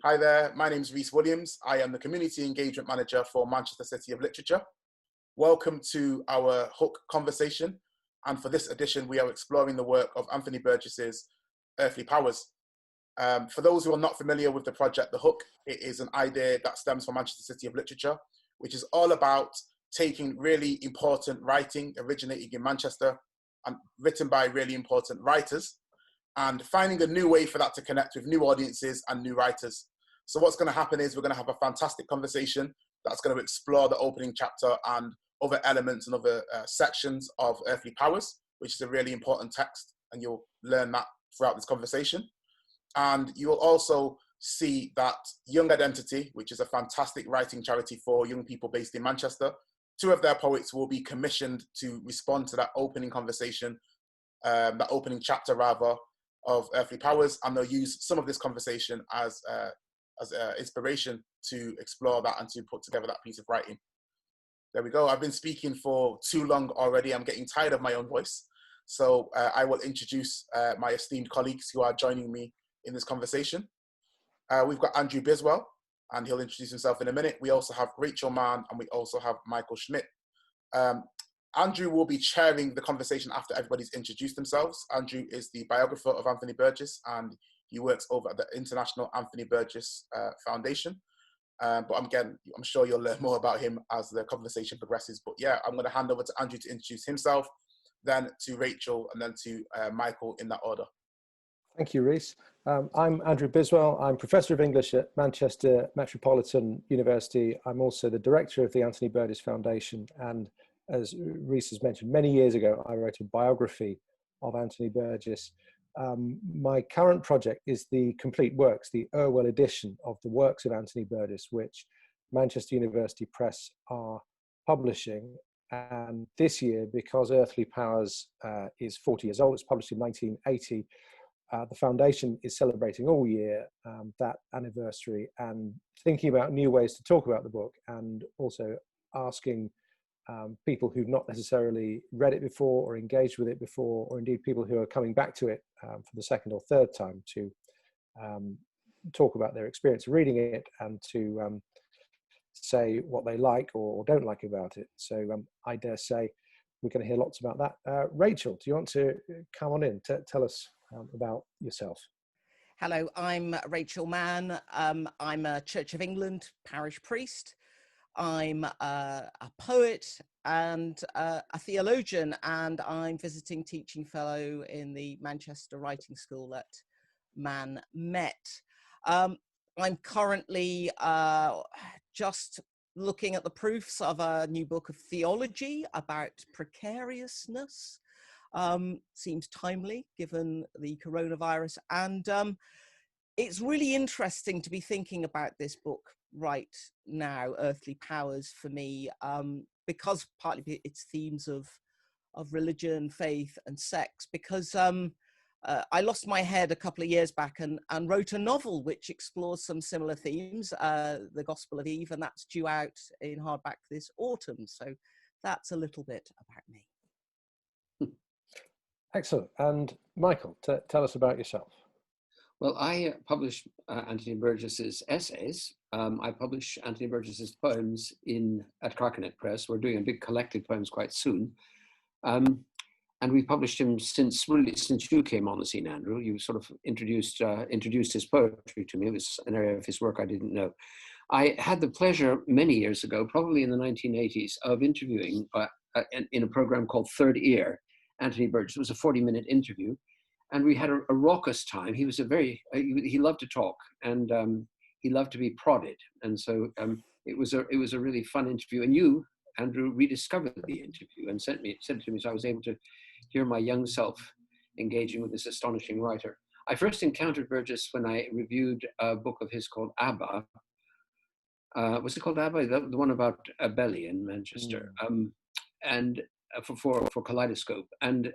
Hi there, my name is Rhys Williams. I am the Community Engagement Manager for Manchester City of Literature. Welcome to our Hook conversation. And for this edition, we are exploring the work of Anthony Burgess's Earthly Powers. For those who are not familiar with the project The Hook, it is an idea that stems from Manchester City of Literature, which is all about taking really important writing originating in Manchester and written by really important writers, and finding a new way for that to connect with new audiences and new writers. So what's going to happen is we're going to have a fantastic conversation that's going to explore the opening chapter and other elements and other sections of Earthly Powers, which is a really important text, and you'll learn that throughout this conversation. And you will also see that Young Identity, which is a fantastic writing charity for young people based in Manchester, two of their poets will be commissioned to respond to that opening conversation, that opening chapter rather, of Earthly Powers, and they'll use some of this conversation as inspiration to explore that and to put together that piece of writing. There we go. I've been speaking for too long already. I'm getting tired of my own voice. So I will introduce my esteemed colleagues who are joining me in this conversation. We've got Andrew Biswell, and he'll introduce himself in a minute. We also have Rachel Mann, and we also have Michael Schmidt. Andrew will be chairing the conversation after everybody's introduced themselves. Andrew is the biographer of Anthony Burgess, and he works over at the International Anthony Burgess Foundation. But again, I'm sure you'll learn more about him as the conversation progresses. But yeah, I'm going to hand over to Andrew to introduce himself, then to Rachel, and then to Michael in that order. Thank you, Rhys. I'm Andrew Biswell. I'm Professor of English at Manchester Metropolitan University. I'm also the Director of the Anthony Burgess Foundation. And as Rhys has mentioned, many years ago, I wrote a biography of Anthony Burgess. My current project is the complete works, the Irwell edition of the works of Anthony Burgess, which Manchester University Press are publishing. And this year, because Earthly Powers is 40 years old, it's published in 1980, the foundation is celebrating all year that anniversary and thinking about new ways to talk about the book, and also asking people who've not necessarily read it before or engaged with it before, or indeed people who are coming back to it for the second or third time, to talk about their experience of reading it and to say what they like or don't like about it. So I dare say we're going to hear lots about that. Rachel, do you want to come on in, tell us about yourself? Hello, I'm Rachel Mann. I'm a Church of England parish priest. I'm a poet and a theologian, and I'm visiting teaching fellow in the Manchester Writing School at Man Met. I'm currently just looking at the proofs of a new book of theology about precariousness. Seems timely given the coronavirus, and it's really interesting to be thinking about this book right now, Earthly Powers, for me, because partly it's themes of religion, faith and sex, because I lost my head a couple of years back and wrote a novel which explores some similar themes, The Gospel of Eve, and that's due out in hardback this autumn. So that's a little bit about me. Excellent. And Michael, tell us about yourself. Well, I publish Anthony Burgess's essays. I publish Anthony Burgess's poems at Carcanet Press. We're doing a big collected poems quite soon. And we published him since you came on the scene, Andrew. You sort of introduced his poetry to me. It was an area of his work I didn't know. I had the pleasure many years ago, probably in the 1980s, of interviewing in a program called Third Ear, Anthony Burgess. It was a 40-minute interview. And we had a raucous time. He was he loved to talk, and he loved to be prodded. And so it was a really fun interview. And you, Andrew, rediscovered the interview and sent it to me, so I was able to hear my young self engaging with this astonishing writer. I first encountered Burgess when I reviewed a book of his called Abba. Was it called Abba? The one about a belly in Manchester, and for Kaleidoscope. And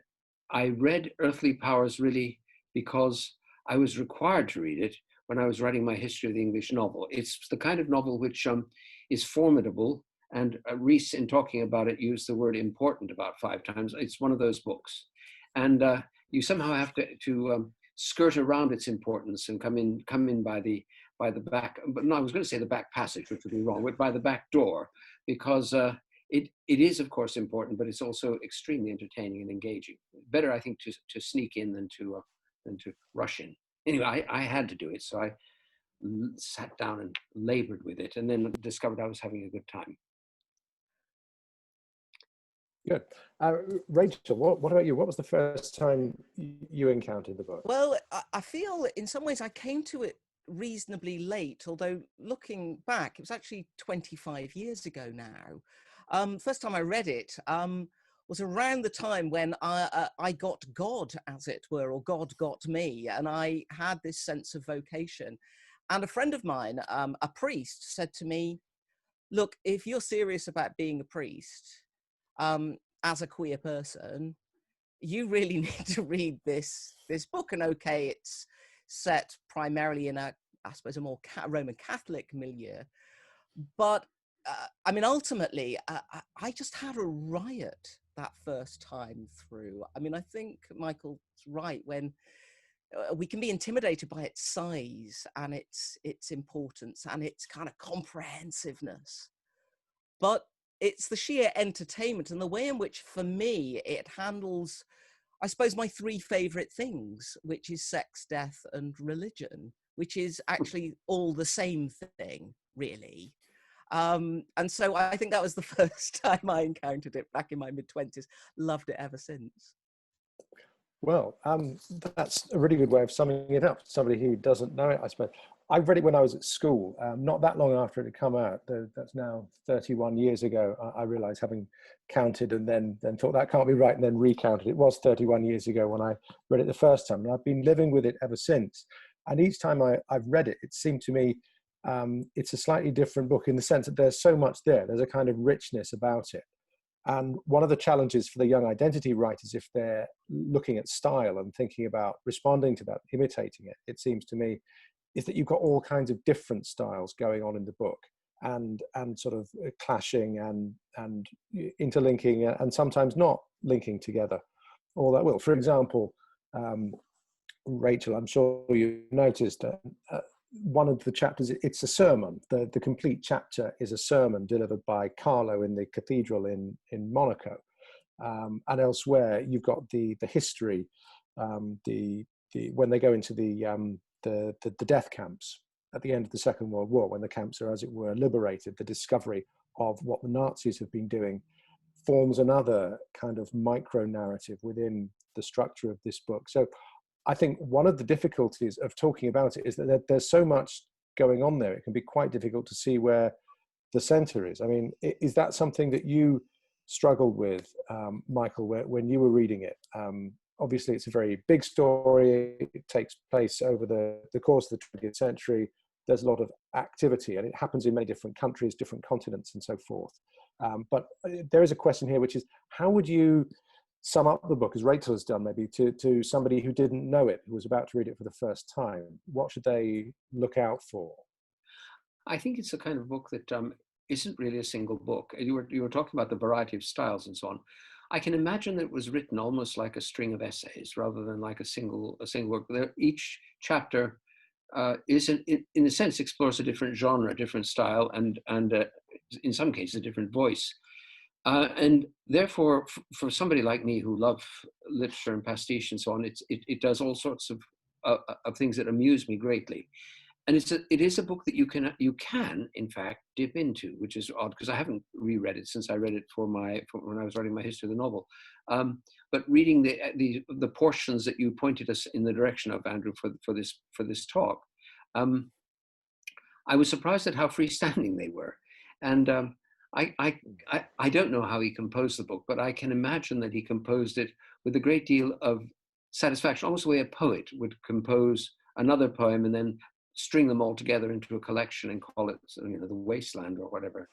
I read Earthly Powers really because I was required to read it when I was writing my history of the English novel. It's the kind of novel which is formidable, and Rhys, in talking about it, used the word important about 5 times. It's one of those books. And you somehow have to skirt around its importance and come in by the back. But no, I was going to say the back passage, which would be wrong, but by the back door, because it is of course important, but it's also extremely entertaining and engaging. Better, I think, to sneak in than to rush in. Anyway, I had to do it, so I sat down and labored with it, and then discovered I was having a good time. Good. Rachel, what about you? What was the first time you encountered the book? Well, I feel in some ways I came to it reasonably late, although looking back, it was actually 25 years ago now. First time I read it was around the time when I got God, as it were, or God got me, and I had this sense of vocation. And a friend of mine, a priest, said to me, look, if you're serious about being a priest, as a queer person, you really need to read this book. And okay, it's set primarily in I suppose, a more Roman Catholic milieu. But I mean, ultimately, I just had a riot that first time through. I mean, I think Michael's right when we can be intimidated by its size and its importance and its kind of comprehensiveness. But it's the sheer entertainment and the way in which, for me, it handles, I suppose, my three favorite things, which is sex, death, and religion, which is actually all the same thing, really. And so I think that was the first time I encountered it back in my mid-20s. Loved it ever since. Well, that's a really good way of summing it up. Somebody who doesn't know it, I suppose. I read it when I was at school, not that long after it had come out. That's now 31 years ago. I realized, having counted and then thought that can't be right, and then recounted. It was 31 years ago when I read it the first time, and I've been living with it ever since. And each time I've read it, it seemed to me it's a slightly different book in the sense that there's so much there. There's a kind of richness about it. And one of the challenges for the young identity writers, if they're looking at style and thinking about responding to that, imitating it, it seems to me, is that you've got all kinds of different styles going on in the book, and sort of clashing and interlinking, and sometimes not linking together all that well. For example, Rachel, I'm sure you noticed one of the chapters, it's a sermon. The complete chapter is a sermon delivered by Carlo in the cathedral in Monaco. And elsewhere, you've got the history, when they go into the death camps at the end of the Second World War, when the camps are, as it were, liberated. The discovery of what the Nazis have been doing forms another kind of micro narrative within the structure of this book. So I think one of the difficulties of talking about it is that there's so much going on there. It can be quite difficult to see where the center is. I mean, is that something that you struggled with, Michael, when you were reading it? Obviously, it's a very big story. It takes place over the course of the 20th century. There's a lot of activity, and it happens in many different countries, different continents, and so forth. But there is a question here, which is, how would you sum up the book, as Rachel has done, maybe to somebody who didn't know it, who was about to read it for the first time? What should they look out for? I think it's a kind of book that isn't really a single book. You were talking about the variety of styles and so on. I can imagine that it was written almost like a string of essays rather than like a single work. Each chapter is, in a sense, explores a different genre, a different style, and in some cases, a different voice. And therefore, for somebody like me who love literature and pastiche and so on, it does all sorts of things that amuse me greatly. And it is a book that you can in fact dip into, which is odd because I haven't reread it since I read it for when I was writing my history of the novel. But reading the portions that you pointed us in the direction of, Andrew, for this talk, I was surprised at how freestanding they were. And I don't know how he composed the book, but I can imagine that he composed it with a great deal of satisfaction, almost the way a poet would compose another poem and then string them all together into a collection and call it, The Wasteland or whatever.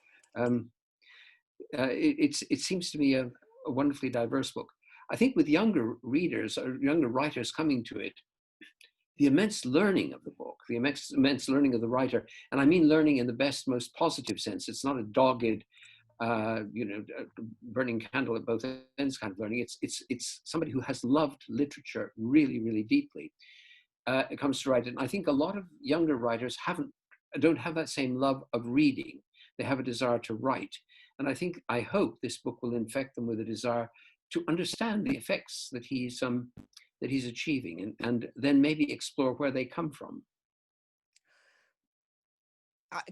It seems to me a wonderfully diverse book. I think with younger readers or younger writers coming to it, the immense learning of the book, the immense learning of the writer, and I mean learning in the best, most positive sense. It's not a dogged, burning candle at both ends kind of learning. It's somebody who has loved literature really, really deeply. it comes to write it. And I think a lot of younger writers don't have that same love of reading. They have a desire to write. And I hope this book will infect them with a desire to understand the effects that he's achieving, and then maybe explore where they come from.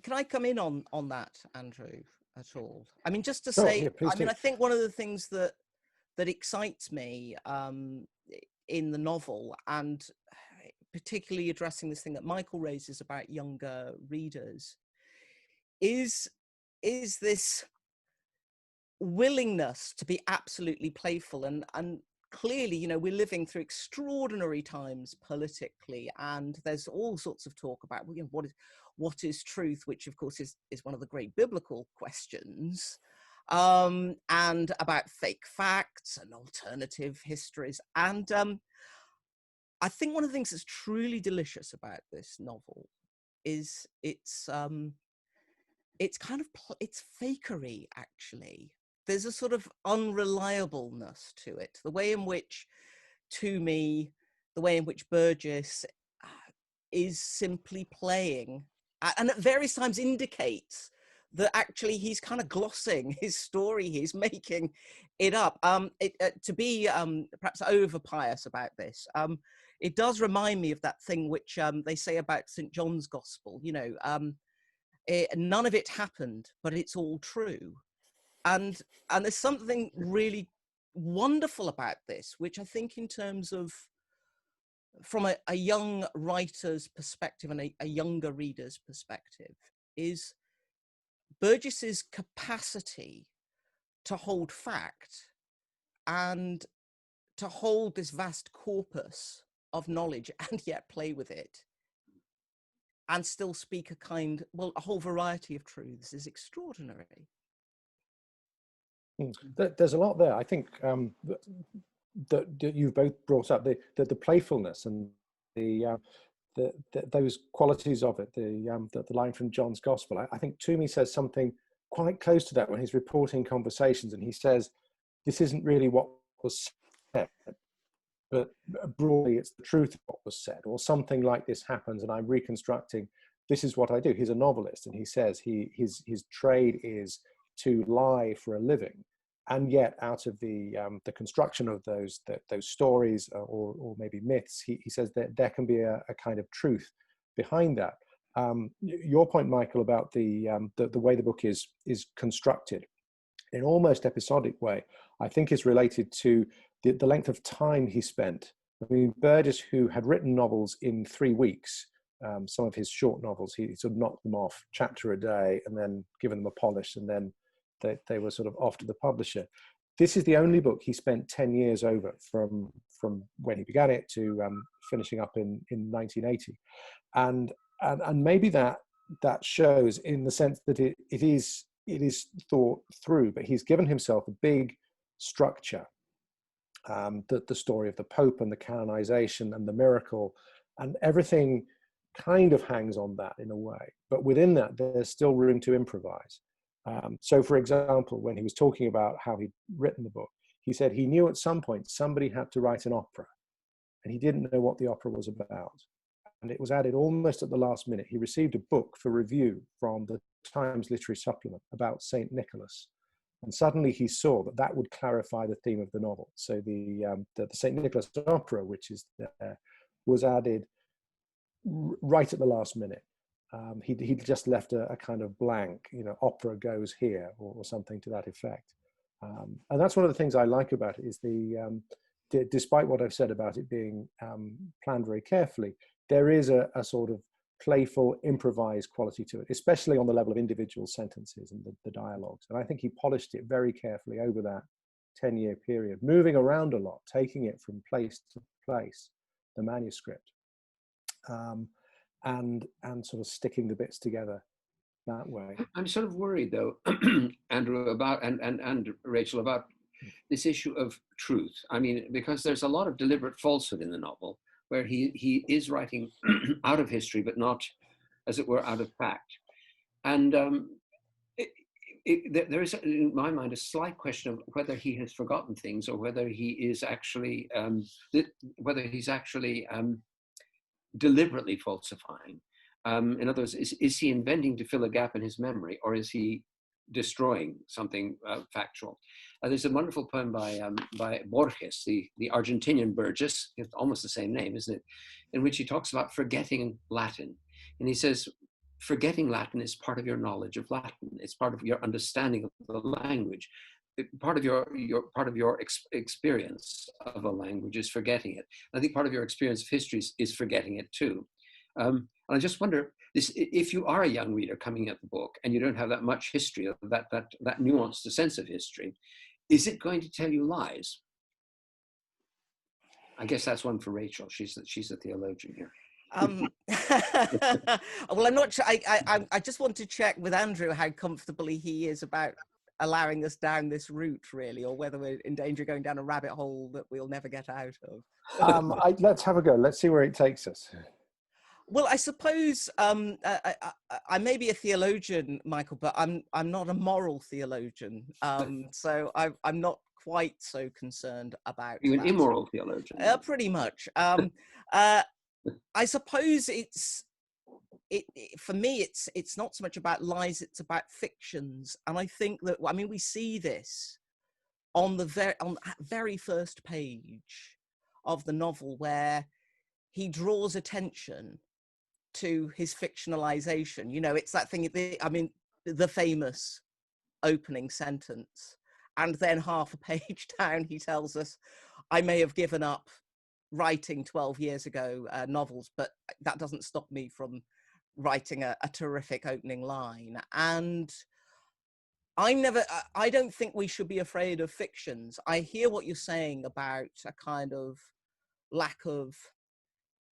Can I come in on that, Andrew, at all? I mean, just to Sure, say, yeah, please do. I think one of the things that excites me in the novel, and particularly addressing this thing that Michael raises about younger readers, is this willingness to be absolutely playful. And clearly, you know, we're living through extraordinary times politically, and there's all sorts of talk about, you know, what is truth, which of course is one of the great biblical questions, and about fake facts and alternative histories. And I think one of the things that's truly delicious about this novel is it's fakery, actually. There's a sort of unreliableness to it. The way in which Burgess is simply playing, and at various times indicates that actually he's kind of glossing his story, he's making it up. To be perhaps over pious about this, it does remind me of that thing which they say about St. John's Gospel, you know, none of it happened, but it's all true. And there's something really wonderful about this, which I think in terms of, from a young writer's perspective and a younger reader's perspective, is Burgess's capacity to hold fact and to hold this vast corpus of knowledge and yet play with it and still speak a whole variety of truths is extraordinary. There's a lot there. I think that you've both brought up the playfulness and those qualities of it. The line from John's Gospel. I think Toomey says something quite close to that when he's reporting conversations, and he says, "This isn't really what was said, but broadly it's the truth of what was said," or something like this happens, and I'm reconstructing. This is what I do. He's a novelist, and he says his trade is to lie for a living, and yet out of the construction of those stories or maybe myths, he says that there can be a kind of truth behind that. Your point, Michael, about the way the book is constructed in an almost episodic way, I think is related to the length of time he spent. I mean, Burgess, who had written novels in 3 weeks, some of his short novels, he sort of knocked them off, chapter a day, and then given them a polish, and then they were sort of off to the publisher. This is the only book he spent 10 years over, from when he began it to finishing up in 1980. And maybe that shows in the sense that it is thought through, but he's given himself a big structure, the story of the Pope and the canonization and the miracle, and everything kind of hangs on that in a way. But within that, there's still room to improvise. So, for example, when he was talking about how he'd written the book, he said he knew at some point somebody had to write an opera, and he didn't know what the opera was about. And it was added almost at the last minute. He received a book for review from the Times Literary Supplement about St. Nicholas. And suddenly he saw that would clarify the theme of the novel. So the St. Nicholas opera, which is there, was added right at the last minute. He'd just left a kind of blank, you know, opera goes here, or something to that effect. And that's one of the things I like about it, is despite what I've said about it being planned very carefully, there is a sort of playful, improvised quality to it, especially on the level of individual sentences and the dialogues. And I think he polished it very carefully over that 10-year period, moving around a lot, taking it from place to place, the manuscript, and sort of sticking the bits together that way. I'm sort of worried, though, Andrew, about and Rachel, about this issue of truth. I mean, because there's a lot of deliberate falsehood in the novel, where he is writing out of history, but not, as it were, out of fact. And there is, in my mind, a slight question of whether he has forgotten things, or whether he is actually, deliberately falsifying? In other words, is he inventing to fill a gap in his memory, or is he destroying something factual? There's a wonderful poem by Borges, the Argentinian Burgess, it's almost the same name, isn't it? In which he talks about forgetting Latin. And he says, forgetting Latin is part of your knowledge of Latin. It's part of your understanding of the language. Part of your experience of a language is forgetting it. I think part of your experience of history is forgetting it too. And I just wonder, if you are a young reader coming at the book and you don't have that much history, that nuanced sense of history, is it going to tell you lies? I guess that's one for Rachel. She's a theologian here. Well, I'm not sure. I just want to check with Andrew how comfortably he is about allowing us down this route, really, or whether we're in danger of going down a rabbit hole that we'll never get out of. Let's have a go. Let's see where it takes us. Well, I suppose I may be a theologian, Michael, but I'm not a moral theologian. So I'm not quite so concerned about. You're an immoral theologian. Pretty much. I suppose for me, it's not so much about lies; it's about fictions, and I think that we see this on the very first page of the novel where he draws attention to his fictionalization. It's that thing, the famous opening sentence. And then half a page down, he tells us, I may have given up writing 12 years ago novels, but that doesn't stop me from writing a terrific opening line. And I don't think we should be afraid of fictions. I hear what you're saying about a kind of lack of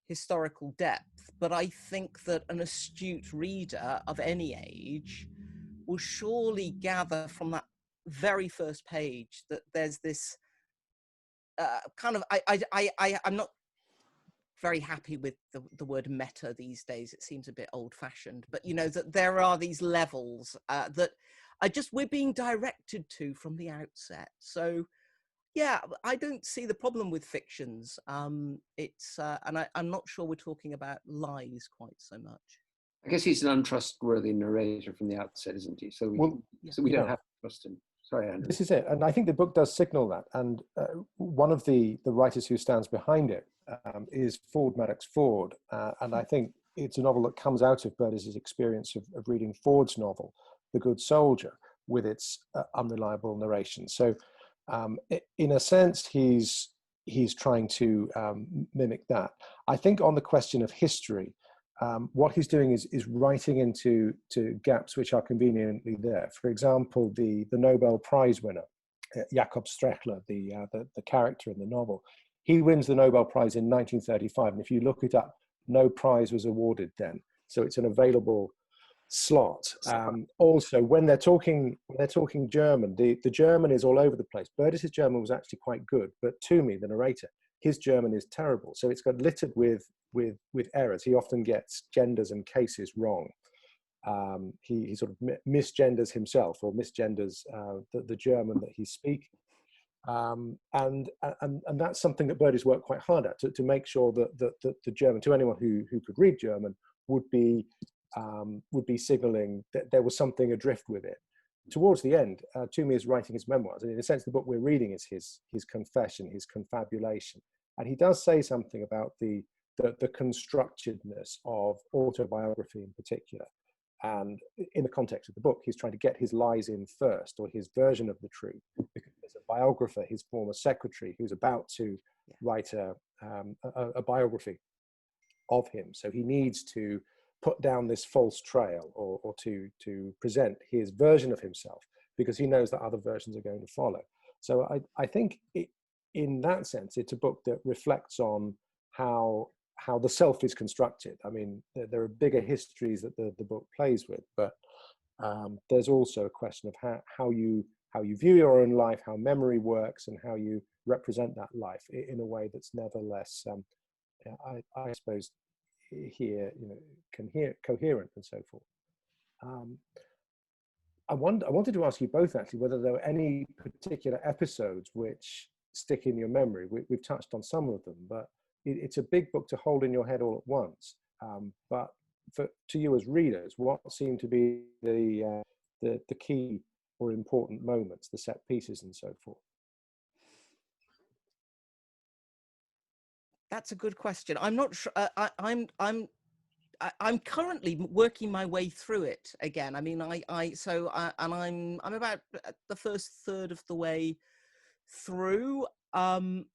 historical depth, but I think that an astute reader of any age will surely gather from that very first page that there's this I'm not very happy with the word meta these days. It seems a bit old-fashioned, but that there are these levels that are just we're being directed to from the outset. So yeah, I don't see the problem with fictions. And I'm not sure we're talking about lies quite so much. I guess he's an untrustworthy narrator from the outset, isn't he? So we don't have to trust him. Sorry, Andrew. This is it. And I think the book does signal that. And one of the writers who stands behind it is Ford Madox Ford. And I think it's a novel that comes out of Burgess's experience of reading Ford's novel, The Good Soldier, with its unreliable narration. So in a sense, he's trying to mimic that. I think on the question of history, what he's doing is writing into gaps which are conveniently there. For example, the Nobel Prize winner, Jakob Strechler, the character in the novel, he wins the Nobel Prize in 1935. And if you look it up, no prize was awarded then. So it's an available slot. Also, when they're talking German, the German is all over the place. Burgess's German was actually quite good, but Toomey, the narrator, his German is terrible. So it's got littered with errors. He often gets genders and cases wrong. He sort of misgenders himself or misgenders the German that he's speaking. And that's something that Burgess worked quite hard at to make sure that the German, to anyone who could read German, would be signaling that there was something adrift with it. Towards the end, Toomey is writing his memoirs, and in a sense, the book we're reading is his confession, his confabulation, and he does say something about the constructedness of autobiography in particular. And in the context of the book, he's trying to get his lies in first, or his version of the truth, because there's a biographer, his former secretary, who's about to write a biography of him. So he needs to put down this false trail, or to present his version of himself, because he knows that other versions are going to follow. So I think in that sense, it's a book that reflects on how the self is constructed. I mean, there are bigger histories that the book plays with, but there's also a question of how you view your own life, how memory works, and how you represent that life in a way that's nevertheless, I suppose, coherent and so forth. I wanted to ask you both actually whether there were any particular episodes which stick in your memory. We've touched on some of them, but it's a big book to hold in your head all at once. But to you as readers, what seem to be the key or important moments, the set pieces and so forth? That's a good question. I'm not sure. I'm currently working my way through it again. I mean, I'm about the first third of the way through. And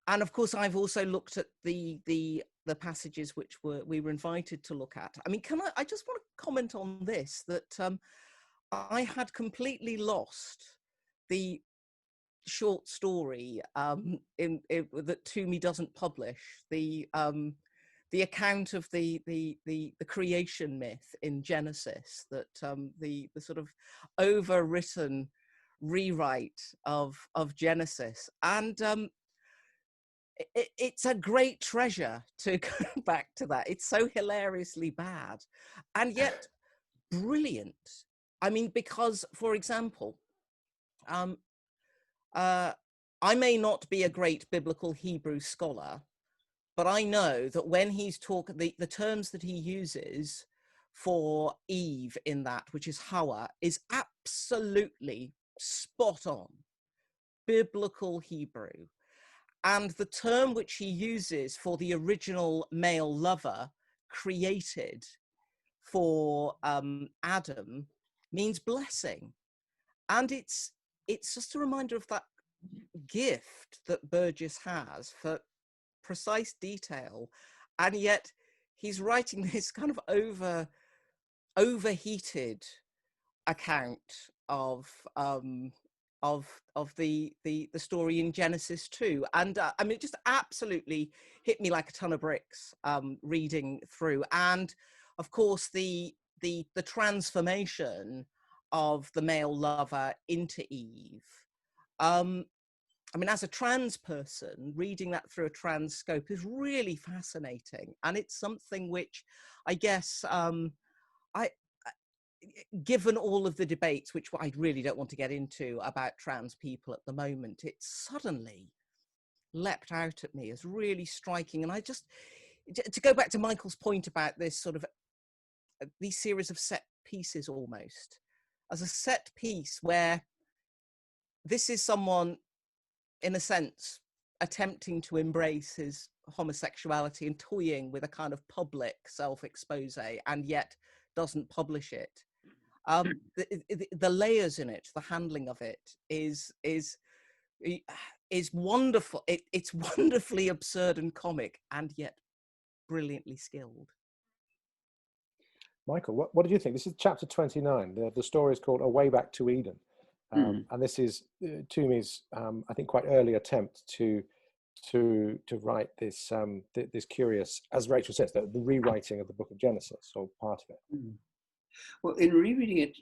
of course, I've also looked at the passages which we were invited to look at. I mean, I just want to comment on this, that I had completely lost the short story that Toomey doesn't publish, the account of the creation myth in Genesis, that the sort of overwritten rewrite of Genesis, and it's a great treasure to go back to that. It's so hilariously bad and yet brilliant. I mean, because, for example, I may not be a great biblical Hebrew scholar, but I know that when he's talking, the terms that he uses for Eve in that, which is Hawa, is absolutely spot on biblical Hebrew. And the term which he uses for the original male lover created for Adam means blessing. And it's just a reminder of that gift that Burgess has for precise detail, and yet he's writing this kind of overheated account of the story in Genesis 2, and I mean, it just absolutely hit me like a ton of bricks reading through. And of course, the transformation of the male lover into Eve. I mean, as a trans person, reading that through a trans scope is really fascinating. And it's something which I guess, given all of the debates, which I really don't want to get into about trans people at the moment, it suddenly leapt out at me as really striking. And I just, to go back to Michael's point about this sort of, these series of set pieces almost, as a set piece where this is someone, in a sense, attempting to embrace his homosexuality and toying with a kind of public self-expose, and yet doesn't publish it. The layers in it, the handling of it is wonderful. It's wonderfully absurd and comic, and yet brilliantly skilled. Michael, what did you think? This is chapter 29. The story is called A Way Back to Eden. And this is Toomey's, I think, quite early attempt to write this this curious, as Rachel says, the rewriting of the Book of Genesis, or part of it. Well, in rereading it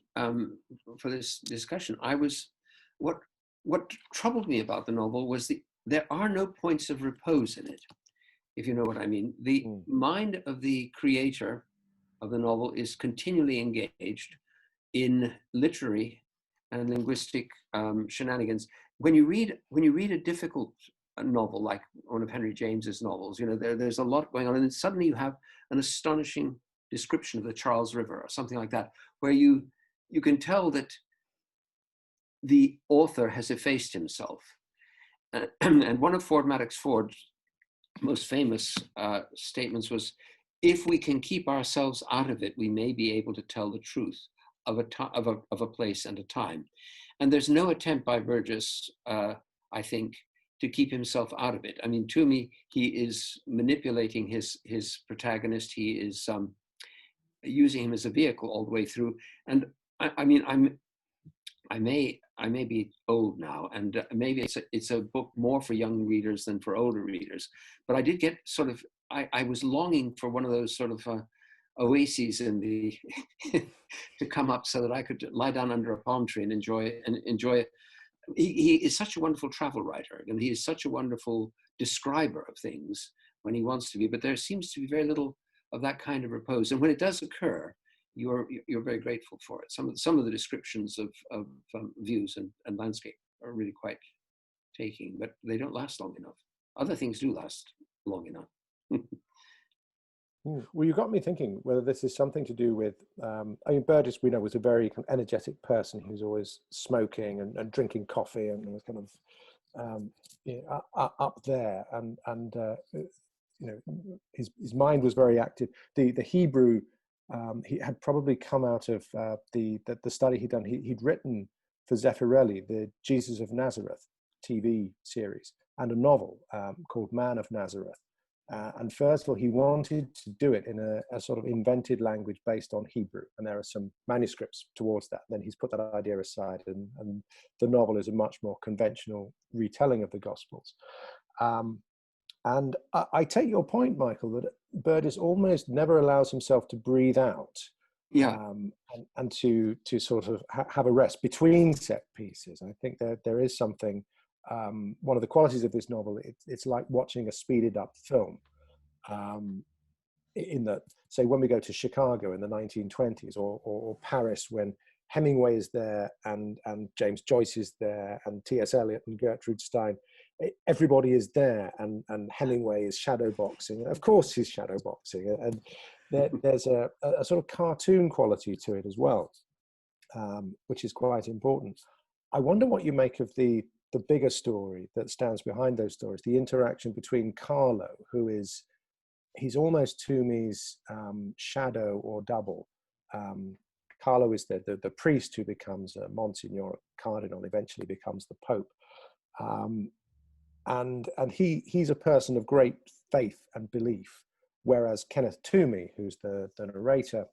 for this discussion, what troubled me about the novel was there are no points of repose in it, if you know what I mean. The mind of the creator of the novel is continually engaged in literary and linguistic shenanigans. When you read a difficult novel like one of Henry James's novels, you know, there's a lot going on, and then suddenly you have an astonishing description of the Charles River or something like that, where you can tell that the author has effaced himself. And one of Ford Madox Ford's most famous statements was, "If we can keep ourselves out of it, we may be able to tell the truth of a place and a time." And there's no attempt by Burgess, I think, to keep himself out of it. I mean, to me, he is manipulating his protagonist. He is using him as a vehicle all the way through. And I mean, I may be old now, and maybe it's a book more for young readers than for older readers. But I did get sort of, I was longing for one of those sort of oases in the to come up so that I could lie down under a palm tree and enjoy it. He is such a wonderful travel writer, and he is such a wonderful describer of things when he wants to be, but there seems to be very little of that kind of repose. And when it does occur, you're very grateful for it. Some of the descriptions of views and landscape are really quite taking, but they don't last long enough. Other things do last long enough. Well, you got me thinking whether this is something to do with, I mean, Burgess, we know, was a very kind of energetic person who's always smoking and drinking coffee and was kind of up there. And you know, his mind was very active. The Hebrew, he had probably come out of the study he'd done. He'd written for Zeffirelli, the Jesus of Nazareth TV series, and a novel called Man of Nazareth. And first of all, he wanted to do it in a sort of invented language based on Hebrew. And there are some manuscripts towards that. Then he's put that idea aside, and the novel is a much more conventional retelling of the Gospels. And I take your point, Michael, that Burgess almost never allows himself to breathe out. Yeah. And to sort of have a rest between set pieces. I think that there is something, one of the qualities of this novel, it's like watching a speeded up film. In that, say, when we go to Chicago in the 1920s, or Paris when Hemingway is there and James Joyce is there and T.S. Eliot and Gertrude Stein, everybody is there, and Hemingway is shadowboxing. Of course he's shadowboxing, and there's a sort of cartoon quality to it as well, which is quite important. I wonder what you make of the bigger story that stands behind those stories, the interaction between Carlo, he's almost Toomey's shadow or double. Carlo is the priest who becomes a Monsignor Cardinal, eventually becomes the Pope. And he's a person of great faith and belief, whereas Kenneth Toomey, who's the narrator,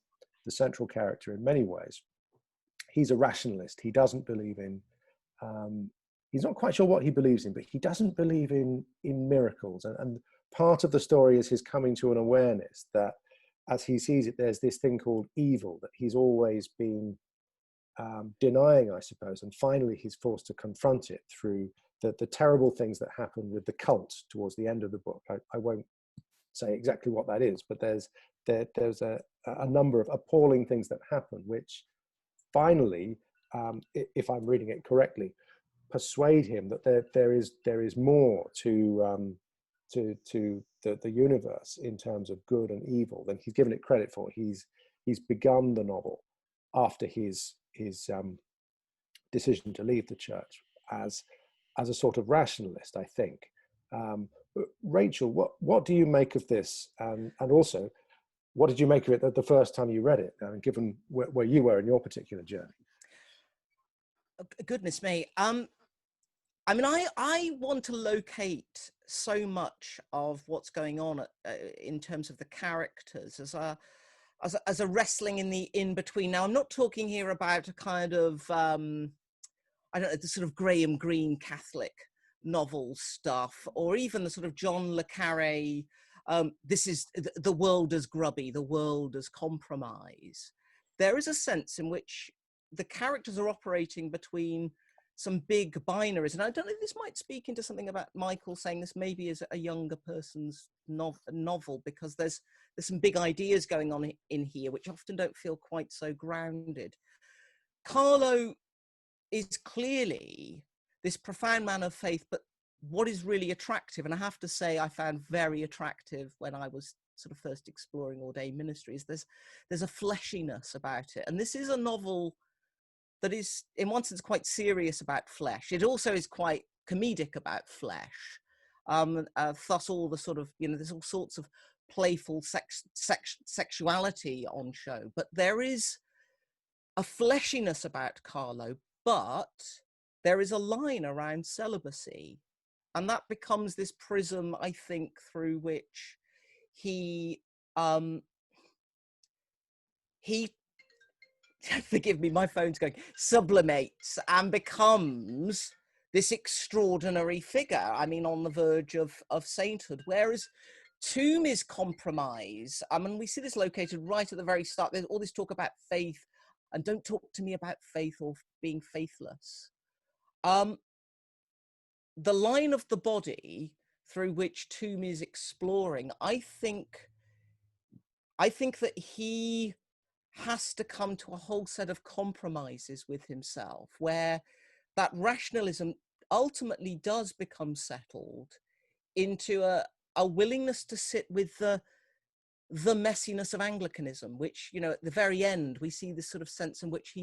the central character in many ways, he's a rationalist. He doesn't believe in, he's not quite sure what he believes in, but he doesn't believe in miracles. And part of the story is his coming to an awareness that as he sees it, there's this thing called evil that he's always been denying, I suppose. And finally, he's forced to confront it through the terrible things that happen with the cult towards the end of the book. I won't say exactly what that is, but there's a number of appalling things that happen, which finally, if I'm reading it correctly, persuade him that there is more to the universe in terms of good and evil than he's given it credit for. He's begun the novel after his decision to leave the church as a sort of rationalist, I think. Rachel, what do you make of this? And also, what did you make of it the first time you read it, given where you were in your particular journey? Goodness me. I mean, I want to locate so much of what's going on in terms of the characters as a wrestling in the in-between. Now, I'm not talking here about a kind of, I don't know, the sort of Graham Greene Catholic novel stuff, or even the sort of John le Carré, this is the world as grubby, the world as compromise. There is a sense in which the characters are operating between some big binaries. And I don't know if this might speak into something about Michael saying this maybe is a younger person's novel, because there's some big ideas going on in here, which often don't feel quite so grounded. Carlo is clearly this profound man of faith, but what is really attractive, and I have to say I found very attractive when I was sort of first exploring ordained ministry, is there's a fleshiness about it. And this is a novel that is, in one sense, quite serious about flesh. It also is quite comedic about flesh. Thus all the sort of, there's all sorts of playful sexuality on show. But there is a fleshiness about Carlo, but there is a line around celibacy. And that becomes this prism, I think, through which he forgive me, my phone's going, sublimates and becomes this extraordinary figure, I mean, on the verge of sainthood. Whereas Toomey's compromise, I mean, we see this located right at the very start. There's all this talk about faith, and don't talk to me about faith or being faithless. The line of the body through which Toomey is exploring, I think that he has to come to a whole set of compromises with himself, where that rationalism ultimately does become settled into a willingness to sit with the messiness of Anglicanism, which, you know, at the very end, we see this sort of sense in which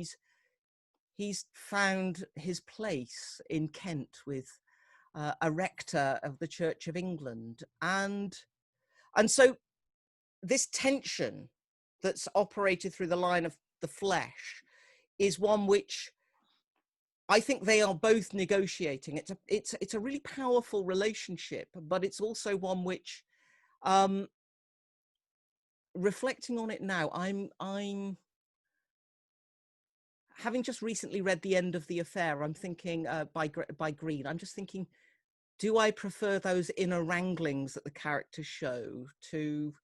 he's found his place in Kent with a rector of the Church of England. And so this tension that's operated through the line of the flesh is one which I think they are both negotiating. It's a really powerful relationship, but it's also one which, reflecting on it now, I'm having just recently read The End of the Affair. I'm thinking by Green. I'm just thinking, do I prefer those inner wranglings that the characters show to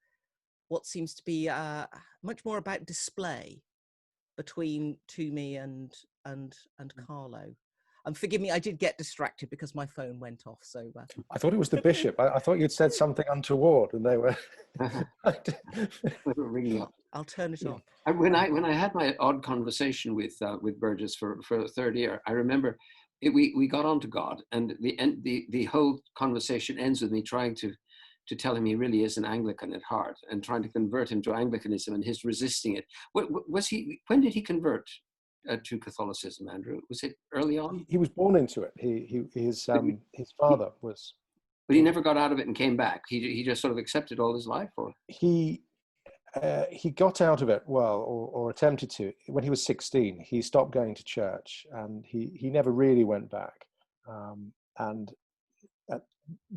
what seems to be much more about display between Toomey and Carlo? And forgive me, I did get distracted because my phone went off. So I thought it was the bishop. I thought you'd said something untoward, and they were ringing up. I'll turn it off. When I had my odd conversation with Burgess for a third year, I remember we got on to God, and the whole conversation ends with me trying to tell him he really is an Anglican at heart, and trying to convert him to Anglicanism, and his resisting it. When did he convert to Catholicism, Andrew? Was it early on? He was born into it. His father was. But he never got out of it and came back. He just sort of accepted all his life, or he got out of it, well, or attempted to. When he was 16, he stopped going to church, and he never really went back. And at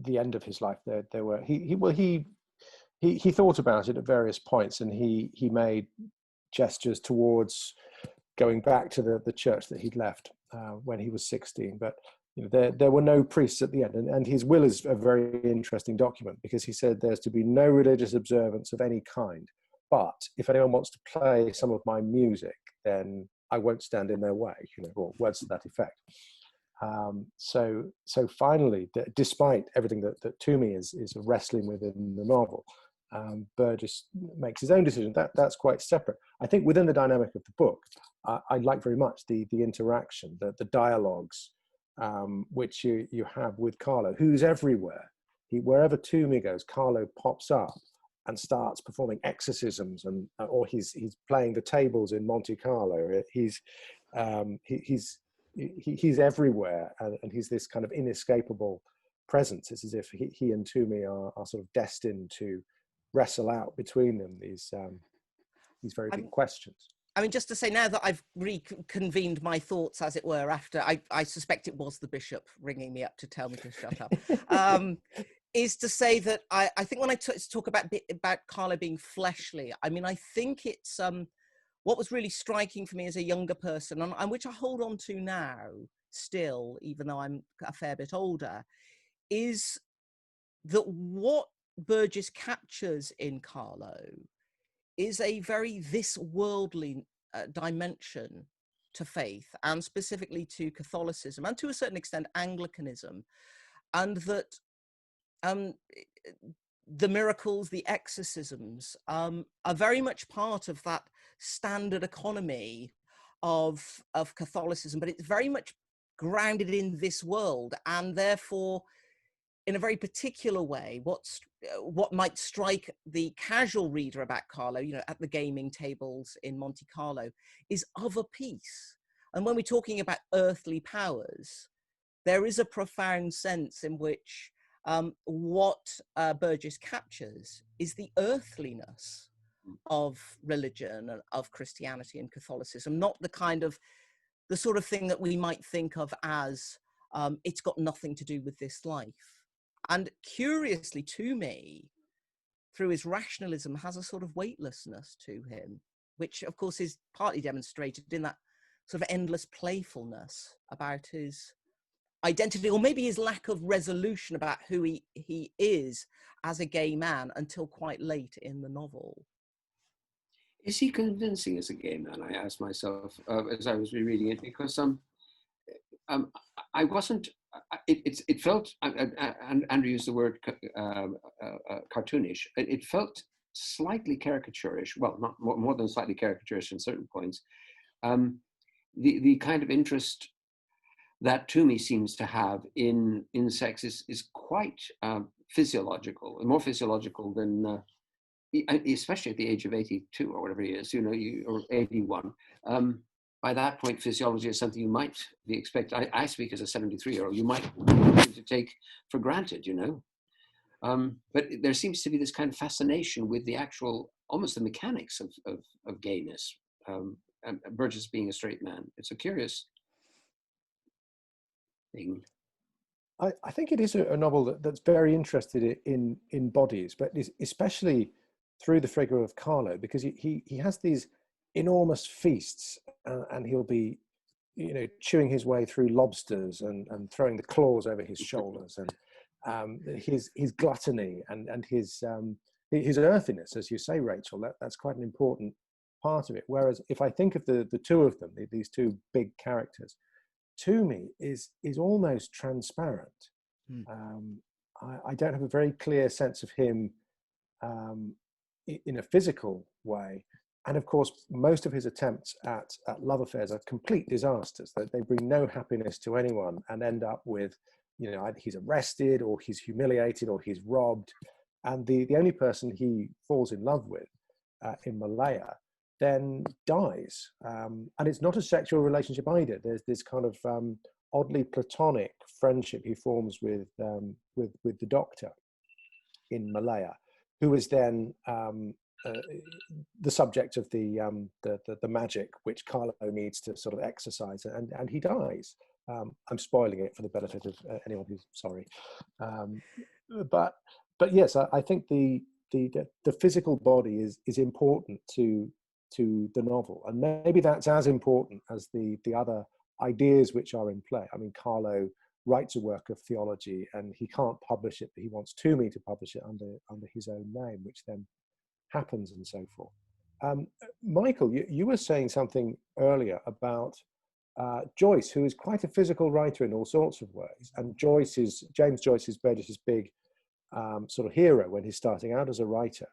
the end of his life, there were he thought about it at various points, and he made gestures towards going back to the church that he'd left when he was 16. But you know, there were no priests at the end, and his will is a very interesting document, because he said there's to be no religious observance of any kind. But if anyone wants to play some of my music, then I won't stand in their way, you know, or words to that effect. So finally, despite everything that Toomey is wrestling with in the novel, Burgess makes his own decision. That's quite separate. I think within the dynamic of the book, I like very much the interaction, the dialogues, which you have with Carlo, who's everywhere. Wherever Toomey goes, Carlo pops up and starts performing exorcisms, or he's playing the tables in Monte Carlo. He's everywhere, and he's this kind of inescapable presence. It's as if he and Toomey are sort of destined to wrestle out between them these very big questions. I mean, just to say, now that I've reconvened my thoughts, as it were, after I suspect it was the bishop ringing me up to tell me to shut up, is to say that I think when I talk about Carlo being fleshly, I mean, I think it's what was really striking for me as a younger person, and which I hold on to now still, even though I'm a fair bit older, is that what Burgess captures in Carlo is a very this worldly dimension to faith, and specifically to Catholicism, and to a certain extent Anglicanism, and that the miracles, the exorcisms, are very much part of that standard economy of Catholicism, but it's very much grounded in this world, and therefore, in a very particular way, what might strike the casual reader about Carlo, you know, at the gaming tables in Monte Carlo, is of a piece. And when we're talking about earthly powers, there is a profound sense in which what Burgess captures is the earthliness of religion, of Christianity and Catholicism, not the sort of thing that we might think of as it's got nothing to do with this life. And curiously, to me, through his rationalism, has a sort of weightlessness to him, which of course is partly demonstrated in that sort of endless playfulness about his identity, or maybe his lack of resolution about who he is as a gay man until quite late in the novel. Is he convincing as a gay man? I asked myself as I was rereading it, because I wasn't. It felt, and Andrew used the word cartoonish. It felt slightly caricaturish. Well, not more than slightly caricaturish in certain points. The kind of interest that Toomey seems to have in sex is quite physiological, and more physiological than, especially at the age of 82 or whatever he is, you know, or 81. By that point, physiology is something you might be expected. I speak as a 73-year-old. You might to take for granted, you know. But there seems to be this kind of fascination with the actual, almost the mechanics of gayness. And Burgess being a straight man. It's a curious thing. I think it is a novel that's very interested in bodies, but especially through the figure of Carlo, because he has these enormous feasts, and he'll be, you know, chewing his way through lobsters and throwing the claws over his shoulders, and his gluttony and his earthiness, as you say, Rachel. That's quite an important part of it. Whereas if I think of the two of them, these two big characters, to me is almost transparent. I don't have a very clear sense of him in a physical way. And of course, most of his attempts at love affairs are complete disasters. They bring no happiness to anyone and end up with, you know, either he's arrested or he's humiliated or he's robbed. And the only person he falls in love with in Malaya then dies. And it's not a sexual relationship either. There's this kind of oddly platonic friendship he forms with the doctor in Malaya, who is then the subject of the magic which Carlo needs to sort of exercise, and he dies. I'm spoiling it for the benefit of anyone who's sorry, but yes, I think the physical body is important to the novel, and maybe that's as important as the other ideas which are in play. I mean, Carlo writes a work of theology, and he can't publish it, but he wants Toomey to publish it under his own name, which then happens, and so forth. Michael, you were saying something earlier about Joyce, who is quite a physical writer in all sorts of ways, and James Joyce is Burgess's big sort of hero when he's starting out as a writer.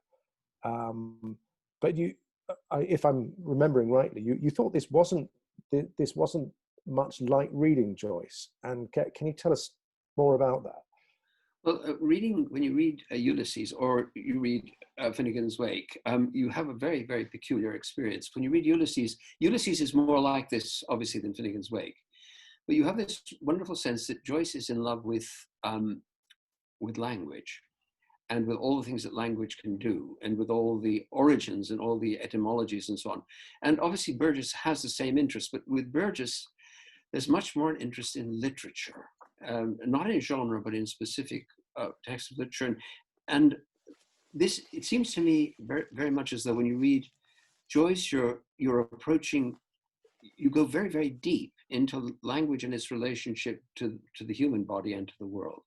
But if I'm remembering rightly, you thought this wasn't much like reading Joyce, and can you tell us more about that? Well, when you read Ulysses or you read Finnegan's Wake, you have a very, very peculiar experience. When you read Ulysses is more like this, obviously, than Finnegan's Wake. But you have this wonderful sense that Joyce is in love with language, and with all the things that language can do, and with all the origins and all the etymologies and so on. And obviously Burgess has the same interest, but with Burgess, there's much more an interest in literature, not in genre, but in specific texts of literature. And this, it seems to me very, very much as though when you read Joyce, you're approaching, you go very, very deep into language and its relationship to the human body and to the world.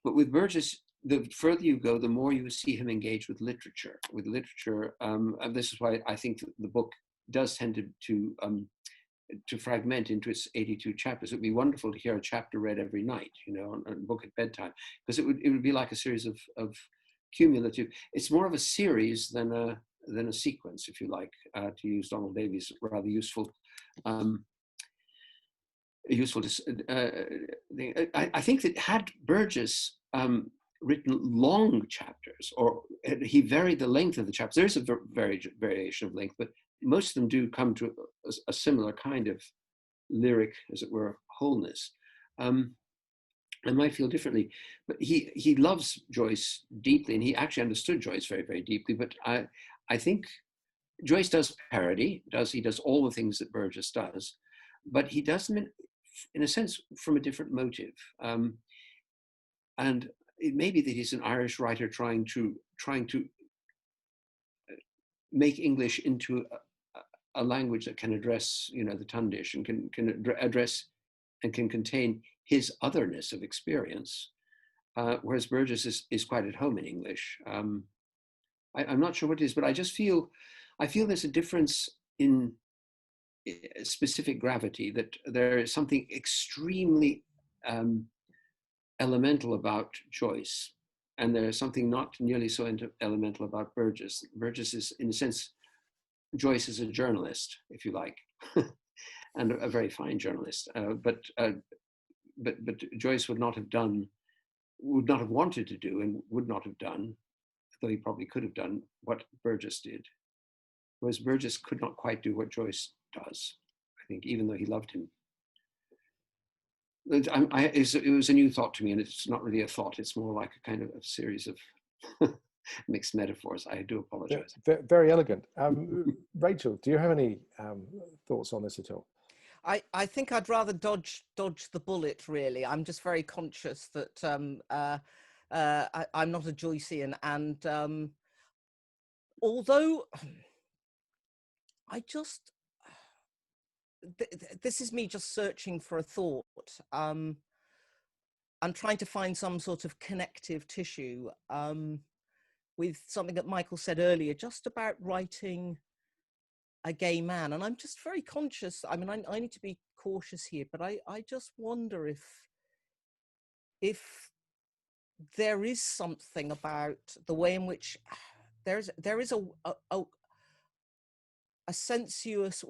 But with Burgess, the further you go, the more you see him engage with literature. And this is why I think the book does tend to fragment into its 82 chapters. It would be wonderful to hear a chapter read every night, you know, a book at bedtime, because it would be like a series of cumulative. It's more of a series than a sequence, if you like, to use Donald Davies' rather useful. I think that had Burgess written long chapters, or he varied the length of the chapters. There is a variation of length, but most of them do come to a similar kind of lyric, as it were, wholeness. I might feel differently, but he loves Joyce deeply, and he actually understood Joyce very, very deeply. But I think Joyce does parody, he does all the things that Burgess does, but he does them in a sense from a different motive. And it may be that he's an Irish writer trying to make English into a language that can address, you know, the Tundish, and can address and can contain his otherness of experience, whereas Burgess is quite at home in English. I'm not sure what it is, but I feel there's a difference in specific gravity, that there is something extremely elemental about Joyce, and there's something not nearly so elemental about Burgess. Burgess is, in a sense, Joyce is a journalist, if you like, and a very fine journalist. But Joyce would not have done would not have wanted to do and would not have done, though he probably could have done, what Burgess did. Whereas Burgess could not quite do what Joyce does, I think, even though he loved him. It was a new thought to me, and it's not really a thought. It's more like a kind of a series of mixed metaphors. I do apologize. Very elegant. Rachel, do you have any thoughts on this at all? I think I'd rather dodge the bullet, really. I'm just very conscious that I'm not a Joycean, and although I just... this is me just searching for a thought. I'm trying to find some sort of connective tissue with something that Michael said earlier, just about writing a gay man. And I'm just very conscious. I mean, I need to be cautious here, but I just wonder if there is something about the way in which there is a sensuous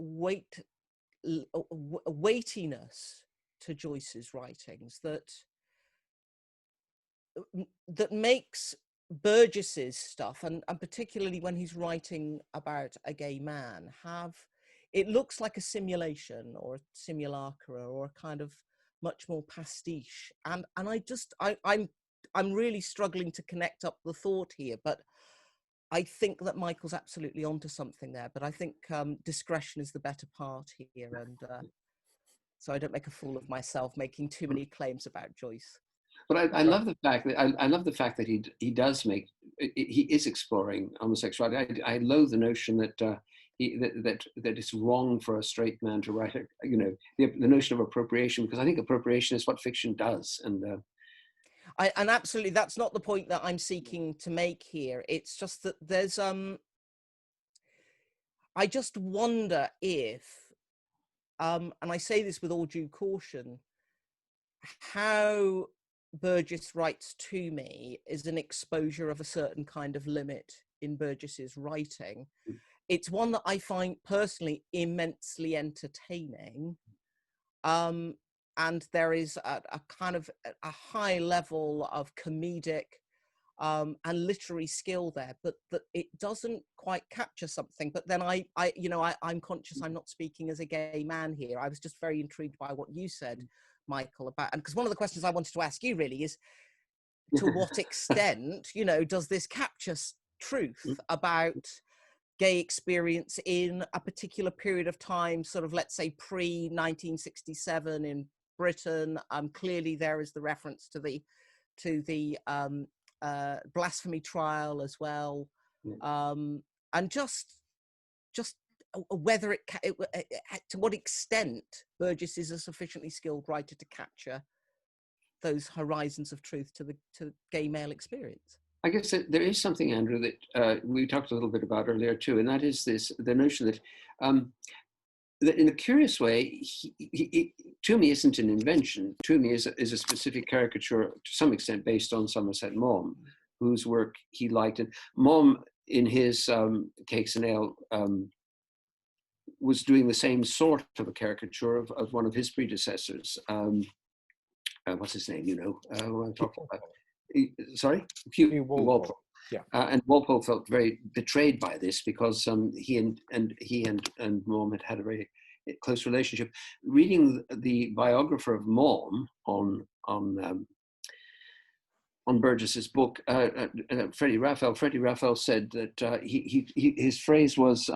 weightiness to Joyce's writings that makes Burgess's stuff, and particularly when he's writing about a gay man, it looks like a simulation or a simulacra or a kind of much more pastiche. And I'm really struggling to connect up the thought here, but I think that Michael's absolutely onto something there. But I think discretion is the better part here, and so I don't make a fool of myself making too many claims about Joyce. But I love the fact that I love the fact that he does make, he is exploring homosexuality. I loathe the notion that that it's wrong for a straight man to write the notion of appropriation, because I think appropriation is what fiction does. And absolutely, that's not the point that I'm seeking to make here. It's just that there's I just wonder if and I say this with all due caution, how Burgess writes to me is an exposure of a certain kind of limit in Burgess's writing. It's one that I find personally immensely entertaining, and there is a kind of a high level of comedic and literary skill there, but that it doesn't quite capture something. But then I'm conscious I'm not speaking as a gay man here. I was just very intrigued by what you said, Michael, about, and because one of the questions I wanted to ask you really is, to what extent, does this capture truth about gay experience in a particular period of time, sort of, let's say, pre-1967 in Britain? Clearly there is the reference to the blasphemy trial as well, and just whether to what extent Burgess is a sufficiently skilled writer to capture those horizons of truth to gay male experience. I guess that there is something, Andrew, that we talked a little bit about earlier too, and that is the notion that that in a curious way, Toomey isn't an invention. Toomey is a specific caricature, to some extent, based on Somerset Maugham, whose work he liked. And Maugham, in his Cakes and Ale, was doing the same sort of a caricature of one of his predecessors. What's his name? Who I'm talking about. Sorry? Hugh Walpole. Yeah. And Walpole felt very betrayed by this, because he and Maugham had a very close relationship. Reading the biographer of Maugham on Burgess's book, Freddie Raphael said that his phrase was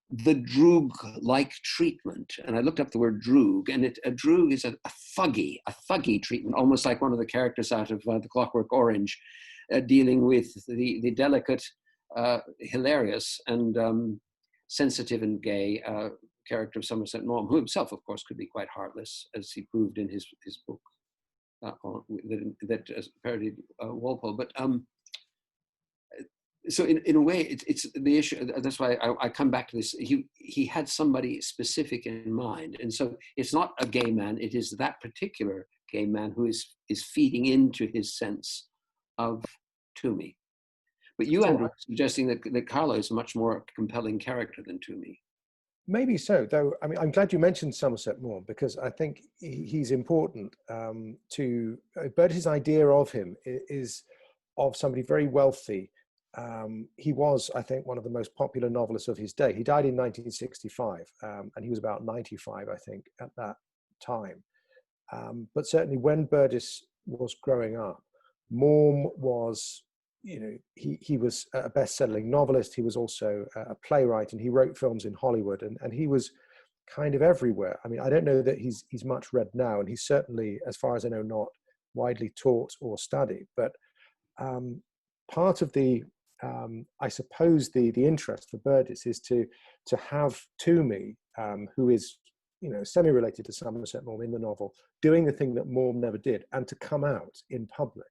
the Droog-like treatment. And I looked up the word Droog, and a Droog is a thuggy treatment, almost like one of the characters out of The Clockwork Orange, dealing with the delicate, hilarious, and sensitive and gay character of Somerset Maugham, who himself, of course, could be quite heartless, as he proved in his book that parodied Walpole. But so in a way, it's the issue. That's why I come back to this. He had somebody specific in mind, and so it's not a gay man. It is that particular gay man who is feeding into his sense of Toomey. But you, Andrew, are suggesting that Carlo is a much more compelling character than Toomey. Maybe so, though. I mean, I'm glad you mentioned Somerset Maugham, because I think he's important to Burgess's idea of him is of somebody very wealthy. He was, I think, one of the most popular novelists of his day. He died in 1965, and he was about 95, I think, at that time. But certainly when Burgess was growing up, Maugham was, you know, he was a best-selling novelist. He was also a playwright, and he wrote films in Hollywood, and he was kind of everywhere. I mean, I don't know that he's much read now, and he's certainly, as far as I know, not widely taught or studied. But part of the, I suppose, the interest for Burgess is to have Toomey, who is, you know, semi-related to Somerset Maugham in the novel, doing the thing that Maugham never did, and to come out in public.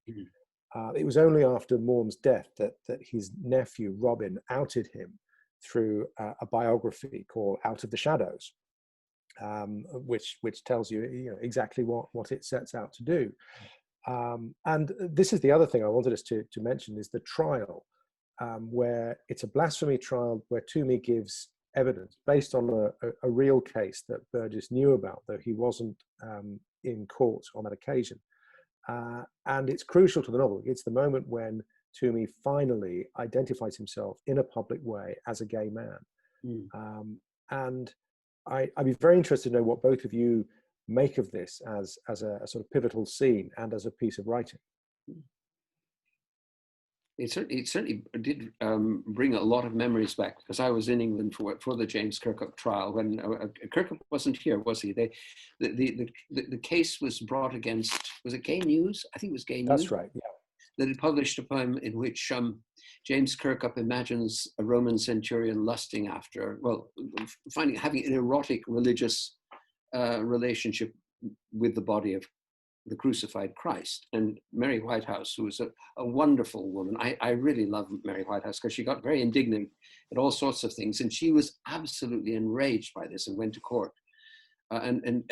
It was only after Maugham's death that his nephew, Robin, outed him through a biography called Out of the Shadows, which tells you, you know, exactly what it sets out to do. And this is the other thing I wanted us to mention, is the trial, where it's a blasphemy trial where Toomey gives evidence based on a real case that Burgess knew about, though he wasn't in court on that occasion. And it's crucial to the novel. It's the moment when Toomey finally identifies himself in a public way as a gay man. And I'd be very interested to know what both of you make of this as a sort of pivotal scene and as a piece of writing. It certainly did bring a lot of memories back, because I was in England for the James Kirk trial when Kirk wasn't here, was he? The case was brought against, was it Gay News? I think it was Gay News. That's right, yeah. That had published a poem in which James Kirkup imagines a Roman centurion lusting after, well, having an erotic religious relationship with the body of the crucified Christ. And Mary Whitehouse, who was a wonderful woman, I really love Mary Whitehouse, because she got very indignant at all sorts of things, and she was absolutely enraged by this and went to court and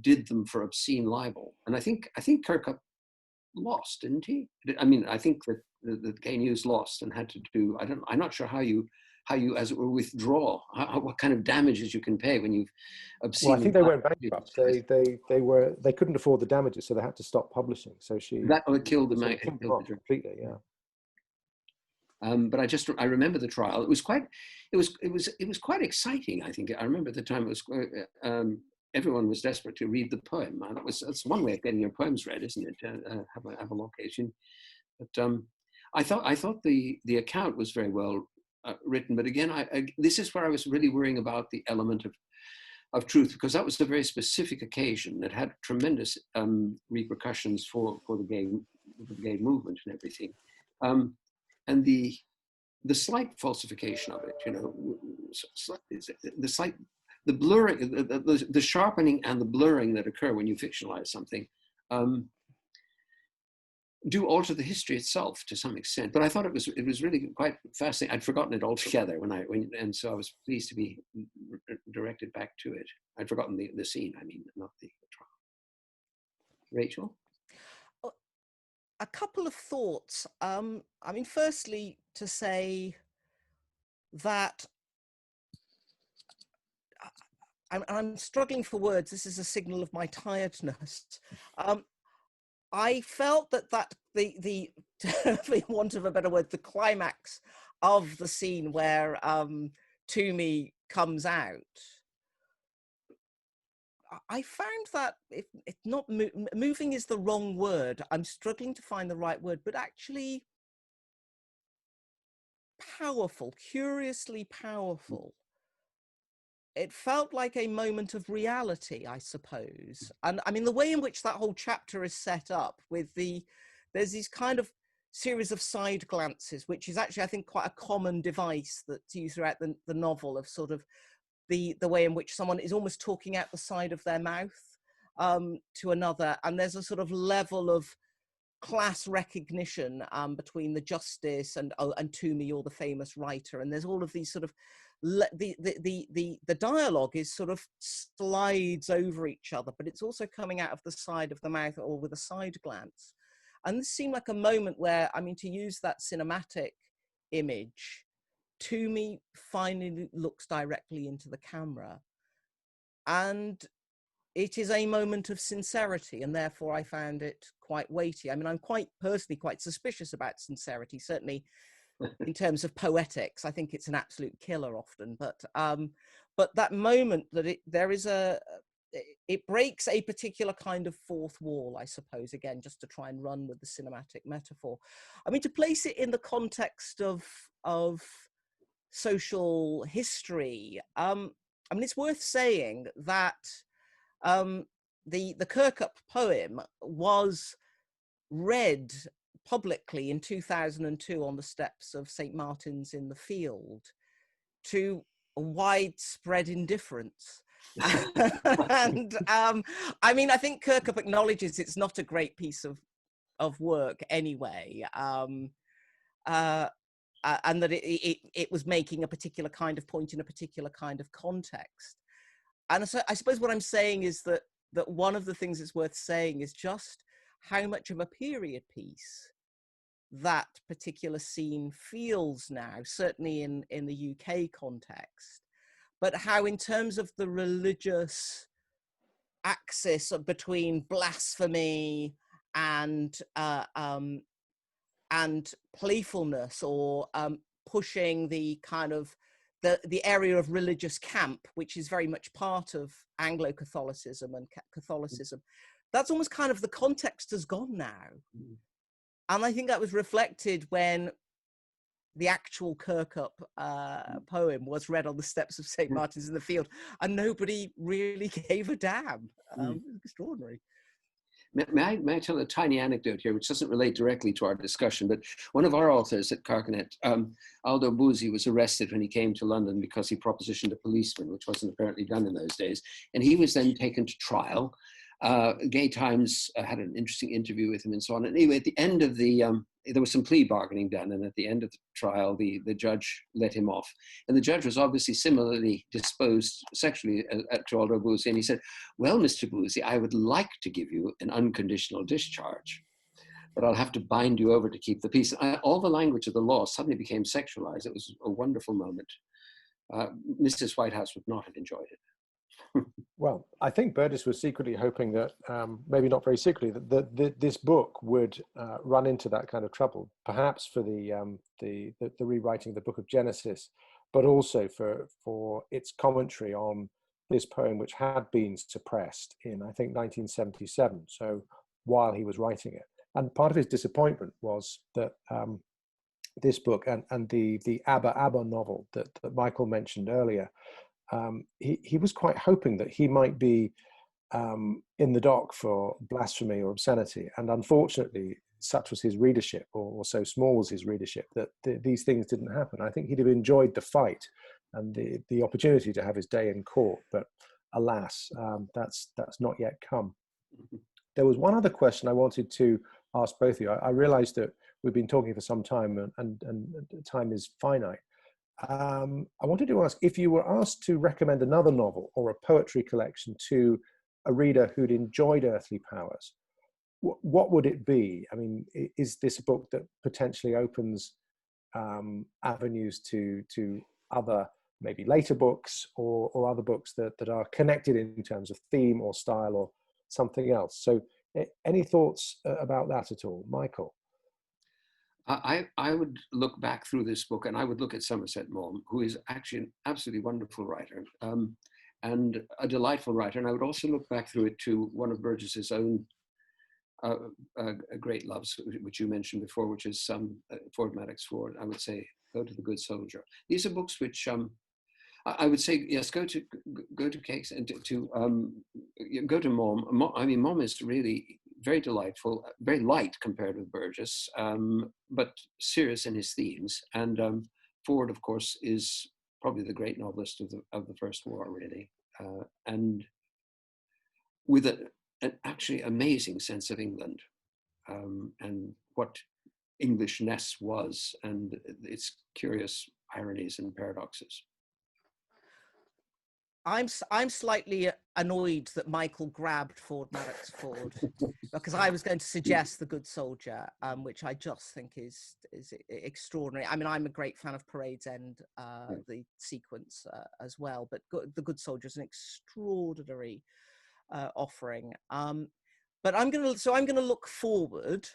did them for obscene libel. And I think Kirkup lost, didn't he? I mean, I think that the Gay News lost and had to do, I'm not sure how you, as it were, withdraw, what kind of damages you can pay when you've obscene. Well, I think they went bankrupt. They couldn't afford the damages, so they had to stop publishing. So that killed them completely, yeah. But I remember the trial. It was quite exciting. I think I remember at the time it was everyone was desperate to read the poem. That's one way of getting your poems read, isn't it? Have a location. But I thought the account was very well written. But again, this is where I was really worrying about the element of truth, because that was a very specific occasion that had tremendous repercussions for the gay movement and everything. And the slight falsification of it, you know, the blurring, the sharpening and the blurring that occur when you fictionalize something, do alter the history itself to some extent. But I thought it was really quite fascinating. I'd forgotten it altogether and so I was pleased to be directed back to it. I'd forgotten the scene. I mean, not the trial. Rachel? A couple of thoughts. I mean, firstly, to say that I'm struggling for words. This is a signal of my tiredness. I felt that the for want of a better word, the climax of the scene where Toomey comes out, I found that it's not moving is the wrong word. I'm struggling to find the right word, but actually powerful, curiously powerful. It felt like a moment of reality, I suppose. And I mean, the way in which that whole chapter is set up with there's these kind of series of side glances, which is actually, I think, quite a common device that's used throughout the novel, of sort of the way in which someone is almost talking out the side of their mouth to another. And there's a sort of level of class recognition between the justice and Toomey, or the famous writer. And there's all of these sort of the dialogue is sort of slides over each other, but it's also coming out of the side of the mouth or with a side glance. And this seemed like a moment where, I mean, to use that cinematic image, to me, finally looks directly into the camera. And it is a moment of sincerity, and therefore I found it quite weighty. I mean, I'm personally quite suspicious about sincerity, certainly in terms of poetics. I think it's an absolute killer often, but that moment that it breaks a particular kind of fourth wall, I suppose, again, just to try and run with the cinematic metaphor. I mean, to place it in the context of social history, I mean, it's worth saying that the Kirk poem was read publicly in 2002 on the steps of St. Martin's in the Field to a widespread indifference. And I mean, I think Kirk acknowledges it's not a great piece of work anyway, and that it was making a particular kind of point in a particular kind of context. And so I suppose what I'm saying is that one of the things that's worth saying is just how much of a period piece that particular scene feels now, certainly in the UK context, but how in terms of the religious axis between blasphemy and playfulness, or pushing the kind of the area of religious camp, which is very much part of Anglo-Catholicism and Catholicism, that's almost kind of the context has gone now. And I think that was reflected when the actual Kirk poem was read on the steps of St. Martin's in the Field, and nobody really gave a damn. Extraordinary. May I tell a tiny anecdote here, which doesn't relate directly to our discussion, but one of our authors at Carcanet, Aldo Busey, was arrested when he came to London because he propositioned a policeman, which wasn't apparently done in those days. And he was then taken to trial. Gay Times had an interesting interview with him and so on. And anyway, at the end of there was some plea bargaining done, and at the end of the trial, the judge let him off. And the judge was obviously similarly disposed sexually to Aldo Busey, and he said, "Well, Mr. Busey, I would like to give you an unconditional discharge, but I'll have to bind you over to keep the peace." All the language of the law suddenly became sexualized. It was a wonderful moment. Mrs. Whitehouse would not have enjoyed it. Well, I think Burgess was secretly hoping that, maybe not very secretly, that this book would run into that kind of trouble, perhaps for the rewriting of the Book of Genesis, but also for its commentary on this poem, which had been suppressed in, I think, 1977. So while he was writing it, and part of his disappointment was that this book and the Abba Abba novel that Michael mentioned earlier. He was quite hoping that he might be in the dock for blasphemy or obscenity, and unfortunately such was his readership, or so small was his readership, that these things didn't happen. I think he'd have enjoyed the fight and the opportunity to have his day in court, but alas, that's not yet come. There was one other question I wanted to ask both of you. I realized that we've been talking for some time, and time is finite. I wanted to ask, if you were asked to recommend another novel or a poetry collection to a reader who'd enjoyed Earthly Powers, what would it be? I mean, is this a book that potentially opens avenues to other, maybe later books, or other books that are connected in terms of theme or style or something else? So any thoughts about that at all? Michael? I would look back through this book, and I would look at Somerset Maugham, who is actually an absolutely wonderful writer and a delightful writer. And I would also look back through it to one of Burgess's own great loves, which you mentioned before, which is Ford Madox Ford. I would say, Go to the Good Soldier. These are books which I would say, yes, go to Cakes and go to Maugham. I mean, Maugham is really very delightful, very light compared with Burgess, but serious in his themes. And Ford, of course, is probably the great novelist of the First War, really, and with an actually amazing sense of England and what Englishness was, and its curious ironies and paradoxes. I'm slightly annoyed that Michael grabbed Ford Maddox Ford, because I was going to suggest The Good Soldier, which I just think is extraordinary. I mean, I'm a great fan of Parade's End, the sequence as well, but The Good Soldier is an extraordinary offering. But I'm going to look forward.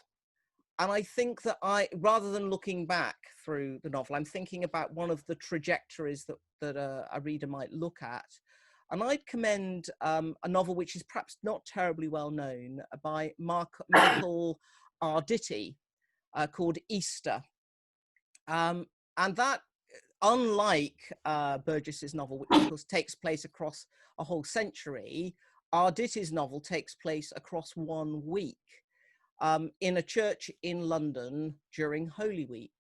And I think that rather than looking back through the novel, I'm thinking about one of the trajectories that a reader might look at. And I'd commend a novel which is perhaps not terribly well known by Michael Arditi, called Easter. And that, unlike Burgess's novel, which of course takes place across a whole century, Arditi's novel takes place across 1 week. In a church in London during Holy Week.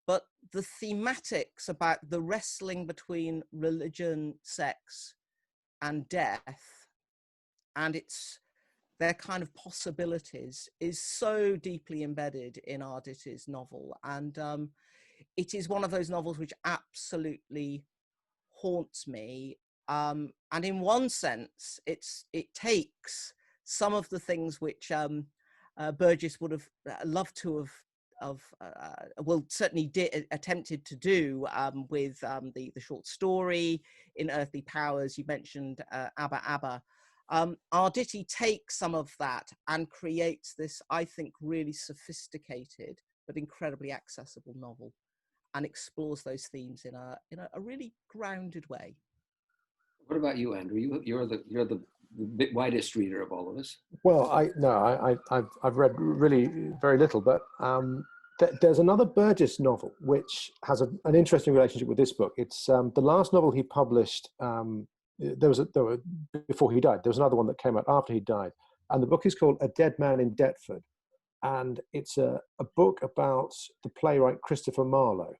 But the thematics about the wrestling between religion, sex, and death, and their kind of possibilities, is so deeply embedded in Arditi's novel. And it is one of those novels which absolutely haunts me. And in one sense, it takes some of the things which Burgess would have loved to have certainly attempted to do with the short story in Earthly Powers. You mentioned Abba Abba. Arditi takes some of that and creates this, I think, really sophisticated but incredibly accessible novel, and explores those themes in a really grounded way. What about you, Andrew? You're the widest reader of all of us. Well, I've read really very little, but there's another Burgess novel which has an interesting relationship with this book. It's the last novel he published. Before he died, there was another one that came out after he died, and the book is called A Dead Man in Deptford, and it's a book about the playwright Christopher Marlowe.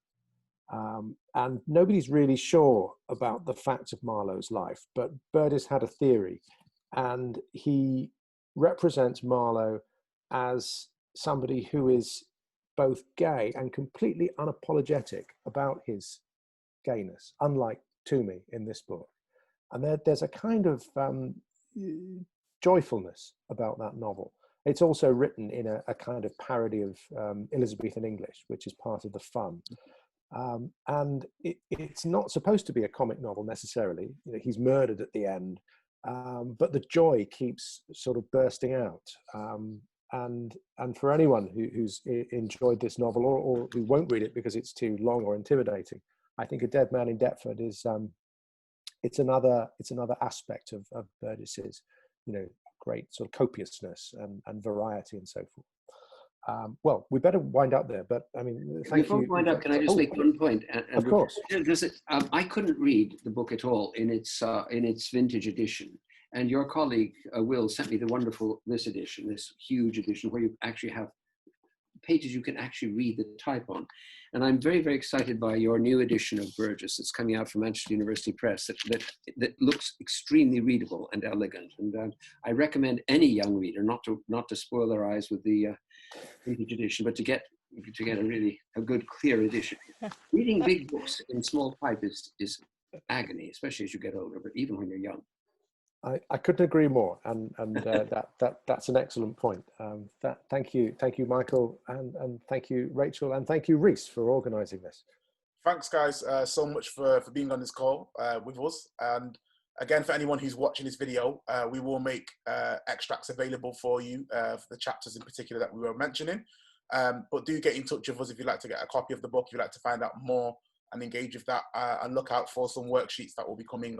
And nobody's really sure about the facts of Marlowe's life, but Burgess had a theory, and he represents Marlowe as somebody who is both gay and completely unapologetic about his gayness, unlike Toomey in this book. And there's a kind of joyfulness about that novel. It's also written in a kind of parody of Elizabethan English, which is part of the fun. And it's not supposed to be a comic novel necessarily. You know, he's murdered at the end, but the joy keeps sort of bursting out. And for anyone who's enjoyed this novel, or who won't read it because it's too long or intimidating, I think A Dead Man in Deptford is it's another aspect of Burgess's, great sort of copiousness and variety and so forth. Well, we better wind up there, but I mean, thank you. Before we wind up, can I just make one point? Of course. I couldn't read the book at all in its vintage edition, and your colleague Will sent me this edition, this huge edition, where you actually have pages you can actually read the type on. And I'm very, very excited by your new edition of Burgess that's coming out from Manchester University Press that looks extremely readable and elegant. And I recommend any young reader not to spoil their eyes with the vintage edition, but to get a good, clear edition. Reading big books in small type is agony, especially as you get older, but even when you're young. I couldn't agree more, and that's an excellent point. Thank you, Michael, and thank you, Rachel, and thank you, Rhys, for organising this. Thanks, guys, so much for being on this call with us. And again, for anyone who's watching this video, we will make extracts available for you for the chapters in particular that we were mentioning. But do get in touch with us if you'd like to get a copy of the book, if you'd like to find out more and engage with that, and look out for some worksheets that will be coming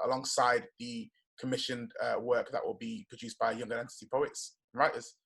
alongside the commissioned work that will be produced by young entity poets and writers.